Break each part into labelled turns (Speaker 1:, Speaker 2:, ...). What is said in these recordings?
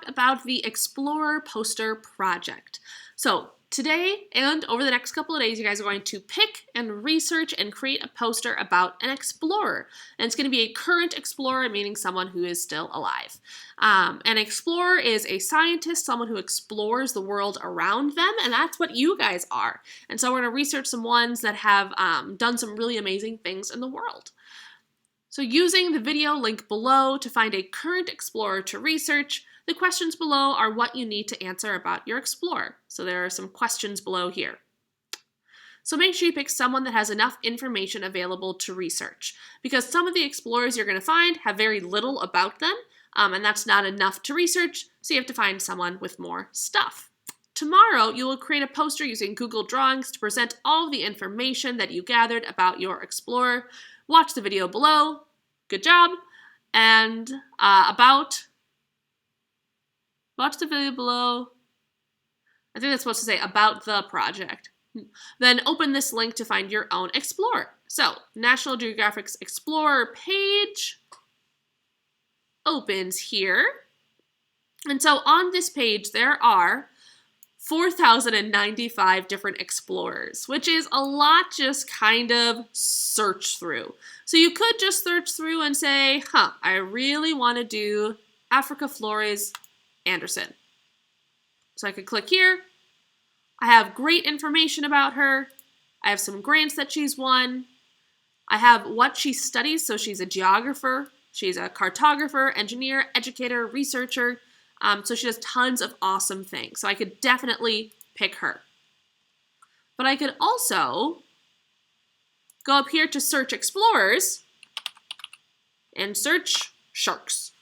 Speaker 1: about the Explorer Poster Project. So today and over the next couple of days, you guys are going to pick and research and create a poster about an explorer. And it's going to be a current explorer, meaning someone who is still alive. An explorer is a scientist, someone who explores the world around them, and that's what you guys are. And so we're going to research some ones that have done some really amazing things in the world. So using the video link below to find a current explorer to research, the questions below are what you need to answer about your explorer. So there are some questions below here. So make sure you pick someone that has enough information available to research, because some of the explorers you're going to find have very little about them, and that's not enough to research, so you have to find someone with more stuff. Tomorrow, you will create a poster using Google Drawings to present all of the information that you gathered about your explorer. Watch the video below. Good job. And watch the video below. I think that's supposed to say about the project. Then open this link to find your own explorer. So, National Geographic's Explorer page opens here. And so on this page, there are 4,095 different explorers, which is a lot just kind of search through. So you could just search through and say, I really want to do Africa Flores Anderson. So I could click here. I have great information about her. I have some grants that she's won. I have what she studies. So she's a geographer. She's a cartographer, engineer, educator, researcher. So she does tons of awesome things. So I could definitely pick her. But I could also go up here to search explorers and search sharks.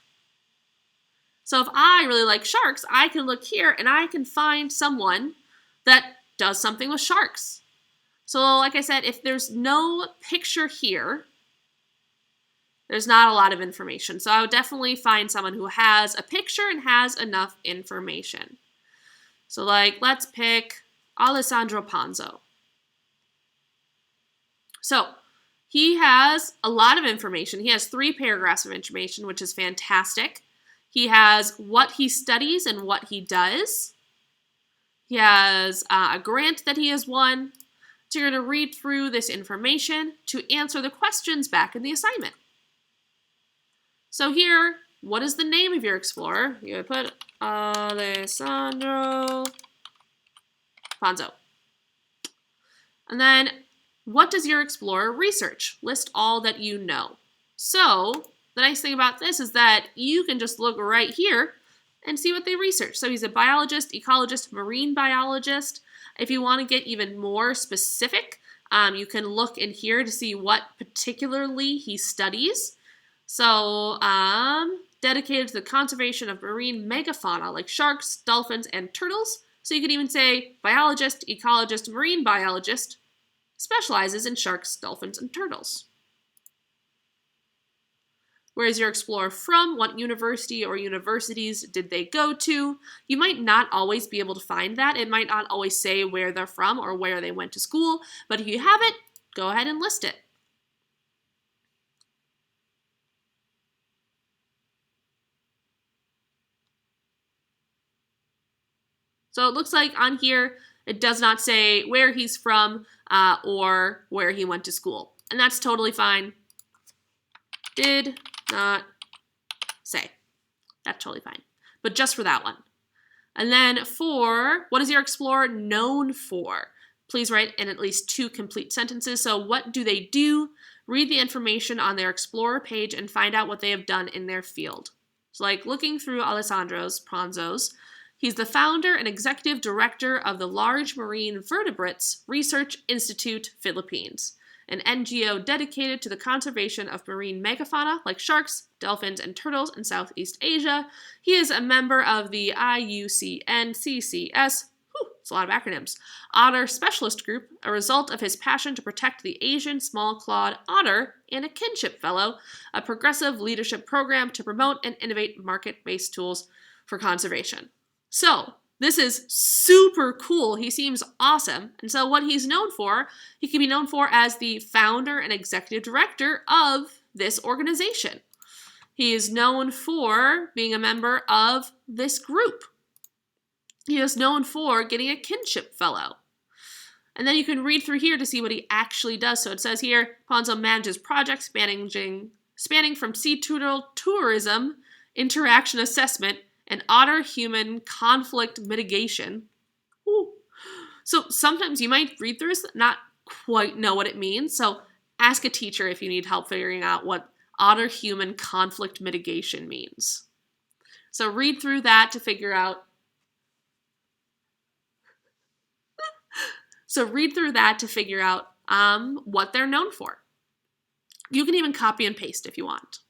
Speaker 1: So if I really like sharks, I can look here and I can find someone that does something with sharks. So like I said, if there's no picture here, there's not a lot of information. So I would definitely find someone who has a picture and has enough information. So let's pick Alessandro Ponzo. So he has a lot of information. He has 3 paragraphs of information, which is fantastic. He has what he studies and what he does. He has a grant that he has won. So you're going to read through this information to answer the questions back in the assignment. So here, what is the name of your explorer? You put Alessandro Ponzo. And then, what does your explorer research? List all that you know. So, the nice thing about this is that you can just look right here and see what they research. So he's a biologist, ecologist, marine biologist. If you want to get even more specific, you can look in here to see what particularly he studies. So, dedicated to the conservation of marine megafauna like sharks, dolphins, and turtles. So you could even say biologist, ecologist, marine biologist, specializes in sharks, dolphins, and turtles. Where is your explorer from? What university or universities did they go to? You might not always be able to find that. It might not always say where they're from or where they went to school, but if you have it, go ahead and list it. So it looks like on here, it does not say where he's from or where he went to school. And that's totally fine. Did not say. That's totally fine. But just for that one. And then for, what is your explorer known for? Please write in at least 2 complete sentences. So what do they do? Read the information on their explorer page and find out what they have done in their field. So like looking through Alessandro's, Ponzo's, he's the founder and executive director of the Large Marine Vertebrates Research Institute, Philippines, an NGO dedicated to the conservation of marine megafauna like sharks, dolphins, and turtles in Southeast Asia. He is a member of the IUCN-CCS, it's a lot of acronyms, Otter Specialist Group, a result of his passion to protect the Asian small-clawed otter, and a Kinship Fellow, a progressive leadership program to promote and innovate market-based tools for conservation. So, this is super cool. He seems awesome. And so what he's known for, he can be known for as the founder and executive director of this organization. He is known for being a member of this group. He is known for getting a kinship fellow. And then you can read through here to see what he actually does. So it says here, Ponzo manages projects spanning from sea turtle tourism, interaction assessment, and otter-human conflict mitigation. Ooh. So sometimes you might read through this and not quite know what it means. So ask a teacher if you need help figuring out what otter-human conflict mitigation means. So read through that to figure out. What they're known for. You can even copy and paste if you want.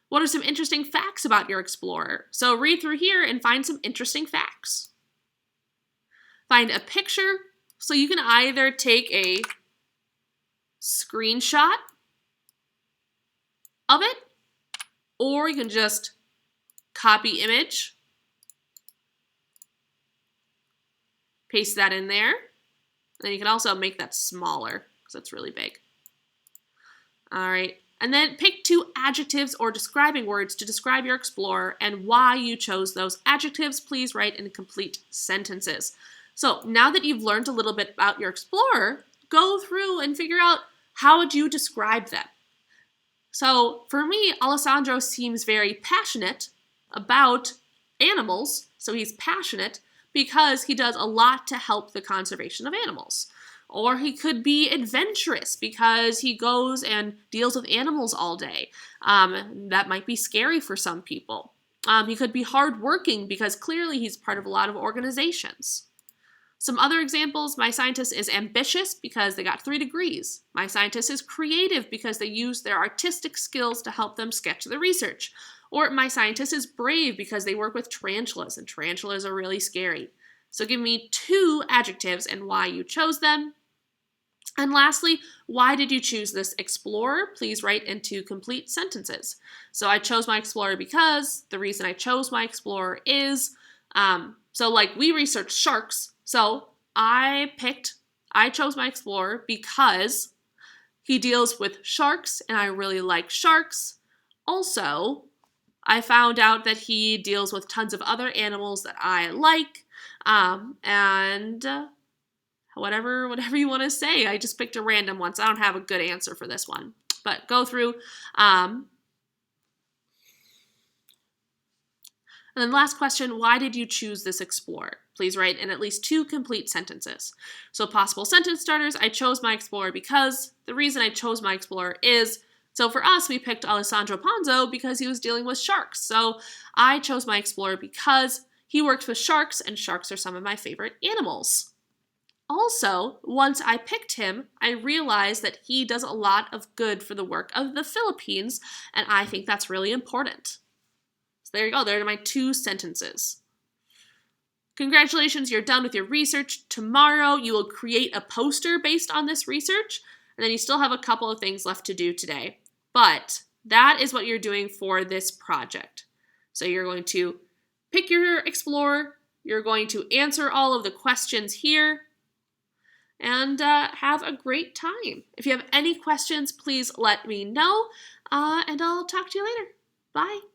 Speaker 1: What are some interesting facts about your explorer? So read through here and find some interesting facts. Find a picture. So you can either take a screenshot of it, or you can just copy image, paste that in there. Then you can also make that smaller because it's really big. All right. And then pick 2 adjectives or describing words to describe your explorer and why you chose those adjectives. Please write in complete sentences. So now that you've learned a little bit about your explorer, go through and figure out how would you describe them. So for me, Alessandro seems very passionate about animals. So he's passionate because he does a lot to help the conservation of animals. Or he could be adventurous because he goes and deals with animals all day. That might be scary for some people. He could be hardworking because clearly he's part of a lot of organizations. Some other examples, my scientist is ambitious because they got 3 degrees. My scientist is creative because they use their artistic skills to help them sketch the research. Or my scientist is brave because they work with tarantulas, and tarantulas are really scary. So give me 2 adjectives and why you chose them. And lastly, why did you choose this explorer? Please write into complete sentences. So I chose my explorer because, the reason I chose my explorer is, so like we researched sharks. So I chose my explorer because he deals with sharks and I really like sharks. Also, I found out that he deals with tons of other animals that I like, and whatever you want to say. I just picked a random one, so I don't have a good answer for this one. But go through. And then last question, why did you choose this explorer? Please write in at least 2 complete sentences. So possible sentence starters, I chose my explorer because, the reason I chose my explorer is, so for us, we picked Alessandro Ponzo because he was dealing with sharks. So I chose my explorer because he works with sharks, and sharks are some of my favorite animals. Also, once I picked him, I realized that he does a lot of good for the work of the Philippines, and I think that's really important. So there you go. There are my 2 sentences. Congratulations, you're done with your research. Tomorrow, you will create a poster based on this research, and then you still have a couple of things left to do today. But that is what you're doing for this project. So you're going to pick your explorer, you're going to answer all of the questions here, and have a great time. If you have any questions, please let me know, and I'll talk to you later. Bye.